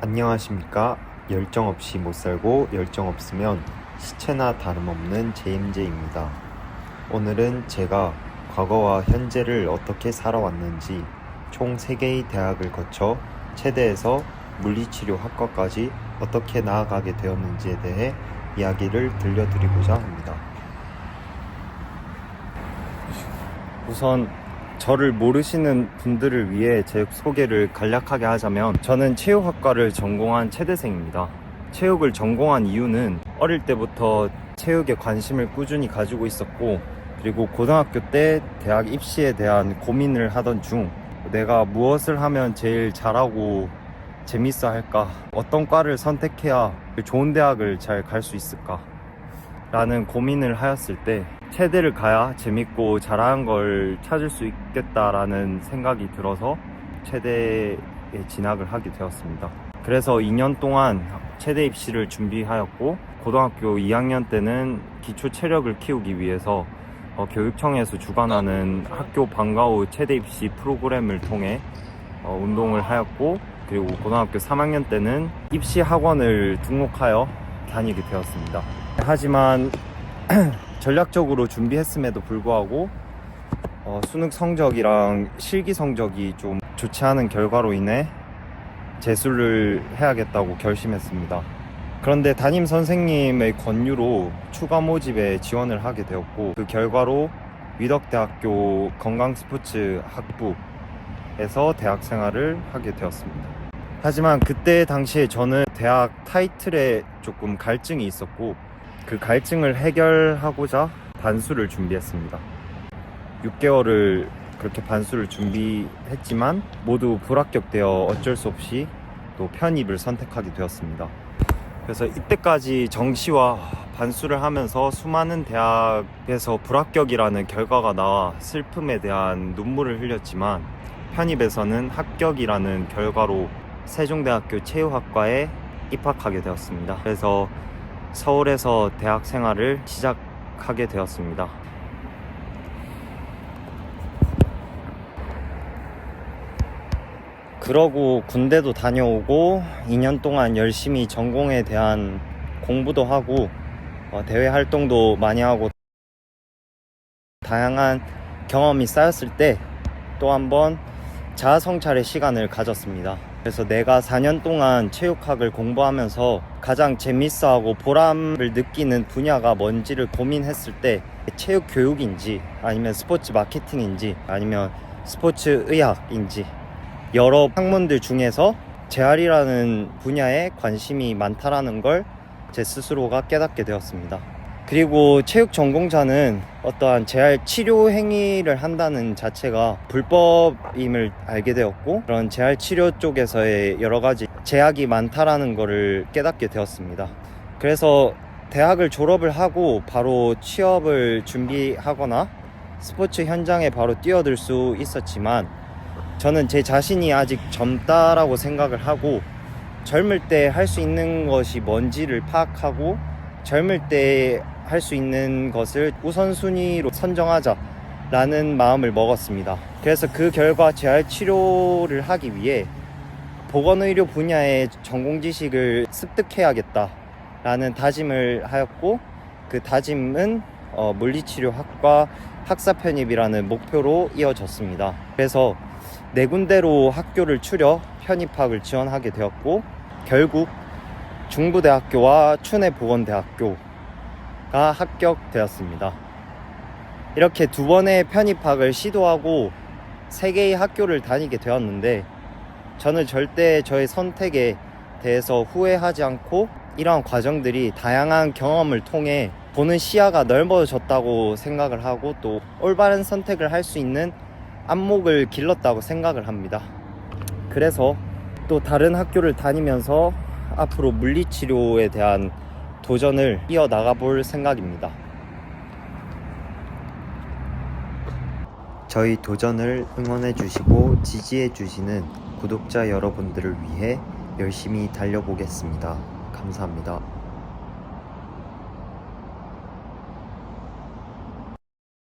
안녕하십니까. 열정 없이 못 살고 열정 없으면 시체나 다름없는 JMJ입니다. 오늘은 제가 과거와 현재를 어떻게 살아왔는지 총 3개의 대학을 거쳐 체대에서 물리치료학과까지 어떻게 나아가게 되었는지에 대해 이야기를 들려드리고자 합니다. 우선 저를 모르시는 분들을 위해 제 소개를 간략하게 하자면, 저는 체육학과를 전공한 체대생입니다. 체육을 전공한 이유는 어릴 때부터 체육에 관심을 꾸준히 가지고 있었고, 그리고 고등학교 때 대학 입시에 대한 고민을 하던 중 내가 무엇을 하면 제일 잘하고 재밌어 할까, 어떤 과를 선택해야 좋은 대학을 잘 갈 수 있을까 라는 고민을 하였을 때, 체대를 가야 재밌고 잘하는 걸 찾을 수 있겠다라는 생각이 들어서 체대에 진학을 하게 되었습니다. 그래서 2년 동안 체대 입시를 준비하였고, 고등학교 2학년 때는 기초 체력을 키우기 위해서 교육청에서 주관하는 학교 방과 후 체대 입시 프로그램을 통해 운동을 하였고, 그리고 고등학교 3학년 때는 입시 학원을 등록하여 다니게 되었습니다. 하지만 전략적으로 준비했음에도 불구하고 수능 성적이랑 실기 성적이 좀 좋지 않은 결과로 인해 재수를 해야겠다고 결심했습니다. 그런데 담임 선생님의 권유로 추가 모집에 지원을 하게 되었고, 그 결과로 위덕대학교 건강스포츠 학부에서 대학 생활을 하게 되었습니다. 하지만 그때 당시에 저는 대학 타이틀에 조금 갈증이 있었고, 그 갈증을 해결하고자 반수를 준비했습니다. 6개월을 그렇게 반수를 준비했지만 모두 불합격되어 어쩔 수 없이 또 편입을 선택하게 되었습니다. 그래서 이때까지 정시와 반수를 하면서 수많은 대학에서 불합격이라는 결과가 나와 슬픔에 대한 눈물을 흘렸지만, 편입에서는 합격이라는 결과로 세종대학교 체육학과에 입학하게 되었습니다. 그래서 서울에서 대학 생활을 시작하게 되었습니다. 그러고 군대도 다녀오고 2년 동안 열심히 전공에 대한 공부도 하고 대외 활동도 많이 하고 다양한 경험이 쌓였을 때 또 한 번 자아 성찰의 시간을 가졌습니다. 그래서 내가 4년 동안 체육학을 공부하면서 가장 재밌어하고 보람을 느끼는 분야가 뭔지를 고민했을 때, 체육 교육인지 아니면 스포츠 마케팅인지 아니면 스포츠 의학인지 여러 학문들 중에서 재활이라는 분야에 관심이 많다라는 걸 제 스스로가 깨닫게 되었습니다. 그리고 체육 전공자는 어떠한 재활 치료 행위를 한다는 자체가 불법임을 알게 되었고, 그런 재활 치료 쪽에서의 여러 가지 제약이 많다라는 것을 깨닫게 되었습니다. 그래서 대학을 졸업을 하고 바로 취업을 준비하거나 스포츠 현장에 바로 뛰어들 수 있었지만, 저는 제 자신이 아직 젊다라고 생각을 하고, 젊을 때 할 수 있는 것이 뭔지를 파악하고 젊을 때 할 수 있는 것을 우선순위로 선정하자라는 마음을 먹었습니다. 그래서 그 결과 재활 치료를 하기 위해 보건의료 분야의 전공 지식을 습득해야겠다라는 다짐을 하였고, 그 다짐은 물리치료학과 학사 편입이라는 목표로 이어졌습니다. 그래서 4군데로 학교를 추려 편입학을 지원하게 되었고, 결국 중부대학교와 춘해보건대학교가 합격되었습니다. 이렇게 2번의 편입학을 시도하고 3개의 학교를 다니게 되었는데, 저는 절대 저의 선택에 대해서 후회하지 않고, 이러한 과정들이 다양한 경험을 통해 보는 시야가 넓어졌다고 생각을 하고, 또 올바른 선택을 할 수 있는 안목을 길렀다고 생각을 합니다. 그래서 또 다른 학교를 다니면서 앞으로 물리치료에 대한 도전을 이어나가 볼 생각입니다. 저희 도전을 응원해 주시고 지지해 주시는 구독자 여러분들을 위해 열심히 달려보겠습니다. 감사합니다.